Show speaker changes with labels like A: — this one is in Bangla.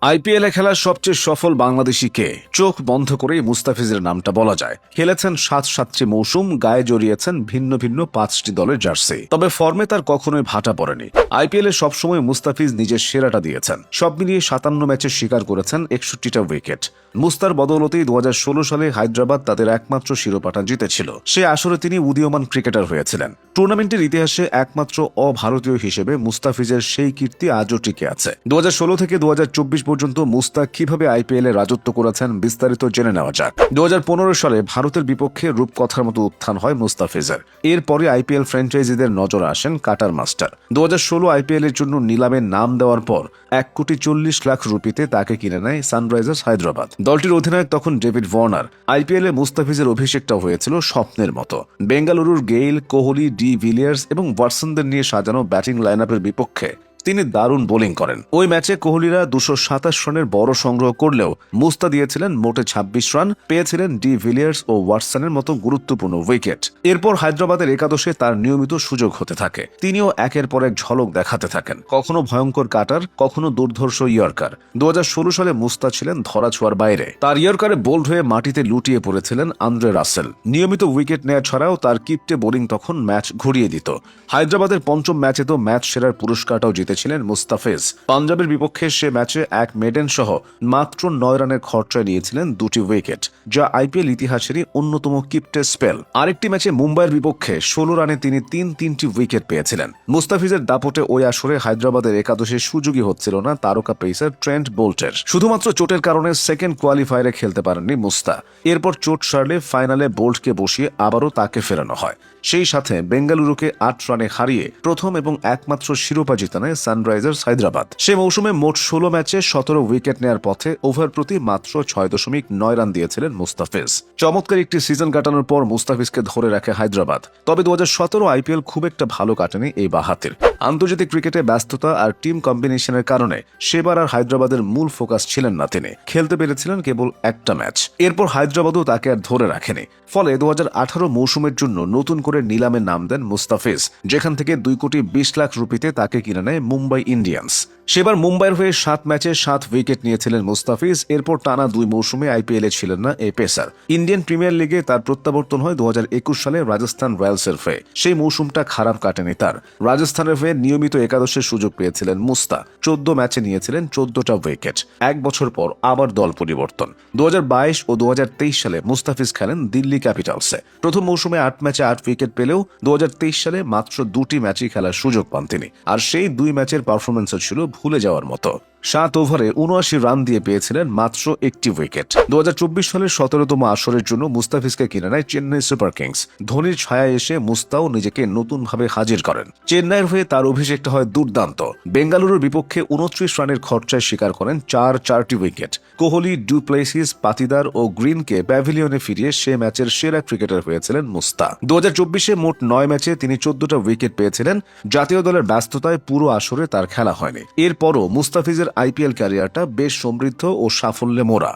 A: আইপিএলে খেলা সবচেয়ে সফল বাংলাদেশি কে? চোখ বন্ধ করেই মুস্তাফিজের নামটা বলা যায়। খেলেছেন ৭-৭টি মৌসুম, গায়ে জড়িয়েছেন ভিন্ন ভিন্ন ৫টি দলের জার্সি। তবে ফর্মে তার কখনোই ভাটা পড়েনি। আইপিএলে সবসময় মুস্তাফিজ নিজের সেরাটা দিয়েছেন। সব মিলিয়ে ৫৭ ম্যাচে শিকার করেছেন ৬১টা উইকেট। মুস্তার বদৌলতেই ২০১৬ সালে হায়দ্রাবাদ তাদের একমাত্র শিরোপাটা জিতেছিল। সে আসরে তিনি উদীয়মান ক্রিকেটার হয়েছিলেন। টুর্নামেন্টের ইতিহাসে একমাত্র অভারতীয় হিসেবে মুস্তাফিজের সেই কীর্তি আজও টিকে আছে। ২০১৬ থেকে ২০২৪ পর্যন্ত মুস্তাক কিভাবে আইপিএলে রাজত্ব করেছেন বিস্তারিত জেনে নেওয়া যাক। ২০১৫ সালে ভারতের বিপক্ষে রূপকথার মতো উত্থান হয় মুস্তাফিজের। এরপরে আইপিএল ফ্র্যাঞ্চাইজিদের নজরে আসেন কাটার মাস্টার। ২০১৬ আইপিএলের জন্য নিলামে নাম দেওয়ার পর ১,৪০,০০,০০০ রুপিতে তাকে কিনে নেয় সানরাইজার্স হায়দ্রাবাদ। দলটির অধিনায়ক তখন ডেভিড ওয়ার্নার। আইপিএলে মুস্তাফিজের অভিষেকটা হয়েছিল স্বপ্নের মতো। বেঙ্গালুরুর গেইল, কোহলি, ডি ভিলিয়ার্স এবং ওয়াটসনদের নিয়ে সাজানো ব্যাটিং লাইনআপের বিপক্ষে তিনি দারুণ বোলিং করেন। ওই ম্যাচে কোহলিরা ২২৭ রানের বড় সংগ্রহ করলেও মুস্তা দিয়েছিলেন মোটে ২৬ রান, পেয়েছিলেন ডি ভিলিয়ার্স ও ওয়াটসনের মতো গুরুত্বপূর্ণ উইকেট। এরপর হায়দ্রাবাদের একাদশে তার নিয়মিত সুযোগ হতে থাকে। তিনিও একের পর এক ঝলক দেখাতে থাকেন, কখনো ভয়ঙ্কর কাটার, কখনো দুর্ধর্ষ ইয়র্কার। ২০১৬ সালে মুস্তা ছিলেন ধরাছোঁয়ার বাইরে। তার ইয়র্কারে বোল্ড হয়ে মাটিতে লুটিয়ে পড়েছিলেন আন্দ্রে রাসেল। নিয়মিত উইকেট নেওয়া ছাড়াও তার কিপ্টে বোলিং তখন ম্যাচ ঘুরিয়ে দিত। হায়দ্রাবাদের পঞ্চম ম্যাচে তো ম্যাচ সেরার পুরস্কারটাও জিতেছিলেন মুস্তাফিজ। পাঞ্জাবের বিপক্ষে সে ম্যাচে এক মেডেন সহ মাত্র ৯ রানের খরচায় নিয়েছিলেন ২টি উইকেট, যা আইপিএল ইতিহাসেরই অন্যতম কিপ্টে স্পেল। আরেকটি ম্যাচে মুম্বাইয়ের বিপক্ষে ১৬ রানে তিনি তিনটি উইকেট পেয়েছিলেন। মুস্তাফিজের দাপটে ওই আসরে হায়দ্রাবাদের একাদশে সুযোগই হচ্ছিল না তারকা পেসার ট্রেন্ট বোল্টের। শুধুমাত্র চোটের কারণে সেকেন্ড কোয়ালিফায়ারে খেলতে পারেননি মুস্তা। এরপর চোট সারলে ফাইনালে বোল্টকে বসিয়ে আবারও তাকে ফেরানো হয়। সেই সাথে বেঙ্গালুরুকে ৮ রানে হারিয়ে প্রথম এবং একমাত্র শিরোপা জিতে নেয় সানরাইজার্স হায়দ্রাবাদ। সে মৌসুমে মোট ১৬ ম্যাচে ১৭ উইকেট নেয়ার পথে ওভার প্রতি মাত্র ৬.৯ রান দিয়েছিলেন মুস্তাফিজ। চমৎকার একটি সিজন কাটানোর পর মুস্তাফিজকে ধরে রাখে হায়দ্রাবাদ। তবে ২০১৭ আইপিএল খুব একটা ভালো কাটেনি এই বাঁহাতির। আন্তর্জাতিক ক্রিকেটে ব্যস্ততা আর টিম কম্বিনেশনের কারণে সেবার আর হায়দ্রাবাদের মূল ফোকাস ছিলেন না তিনি। খেলতে পেরেছিলেন কেবল একটা ম্যাচ। এরপর হায়দ্রাবাদও তাকে আর ধরে রাখেনি। ফলে ২০১৮ মৌসুমের জন্য নতুন করে নিলামে নাম দেন মুস্তাফিজ, যেখান থেকে ২,২০,০০,০০০ রুপিতে তাকে কিনে নেয় মুম্বাই ইন্ডিয়ান্স। সেবার মুম্বাইয়ের হয়ে ৭ ম্যাচে ৭ উইকেট নিয়েছিলেন মুস্তাফিজ। এরপর টানা ২ মৌসুমে আইপিএলে ছিলেন না এই পেসার। ইন্ডিয়ান প্রিমিয়ার লিগে তার প্রত্যাবর্তন হয় ২০২১ সালে রাজস্থান রয়্যালসের হয়ে। সেই মৌসুমটা খারাপ কাটেনি তার। রাজস্থানের হয়ে নিয়মিত একাদশের সুযোগ পেয়েছিলেন মুস্তা। ১৪ ম্যাচে নিয়েছিলেন ১৪টা উইকেট। এক বছর পর আবার দল পরিবর্তন। ২০২২ ও ২০২৩ সালে মুস্তাফিজ খেলেন দিল্লি ক্যাপিটালসে। প্রথম মৌসুমে ৮ ম্যাচে ৮ উইকেট পেলেও ২০২৩ সালে মাত্র ২টি ম্যাচই খেলার সুযোগ পান তিনি। আর সেই ২ ম্যাচের পারফরমেন্সও ছিল ভুলে যাওয়ার মতো। ৭ ওভারে ৭৯ রান দিয়ে পেয়েছিলেন মাত্র একটি উইকেট। ২০২৪ সালের ১৭তম আসরের জন্য মুস্তাফিজকে কিনে নেয় চেন্নাই সুপার কিংস। ধোনির ছায়ায় এসে মুস্তাও নিজেকে নতুনভাবে হাজির করেন। চেন্নাইয়ের হয়ে তার অভিষেকটা হয় দুর্দান্ত। বেঙ্গালুরুর বিপক্ষে ২৯ রানের খরচায় শিকার করেন ৪টি wicket. Kohli, du Plessis, Patidar ও গ্রিনকে প্যাভিলিয়নে ফিরিয়ে সে ম্যাচের সেরা ক্রিকেটার হয়েছিলেন মুস্তা। ২০২৪-এ মোট ৯ ম্যাচে তিনি ১৪টা উইকেট পেয়েছিলেন। জাতীয় দলের ব্যস্ততায় পুরো আসরে তার খেলা হয়নি। এরপরও মুস্তাফিজের আইপিএল ক্যারিয়ারটা বেশ সমৃদ্ধ ও সাফল্যে মোড়া।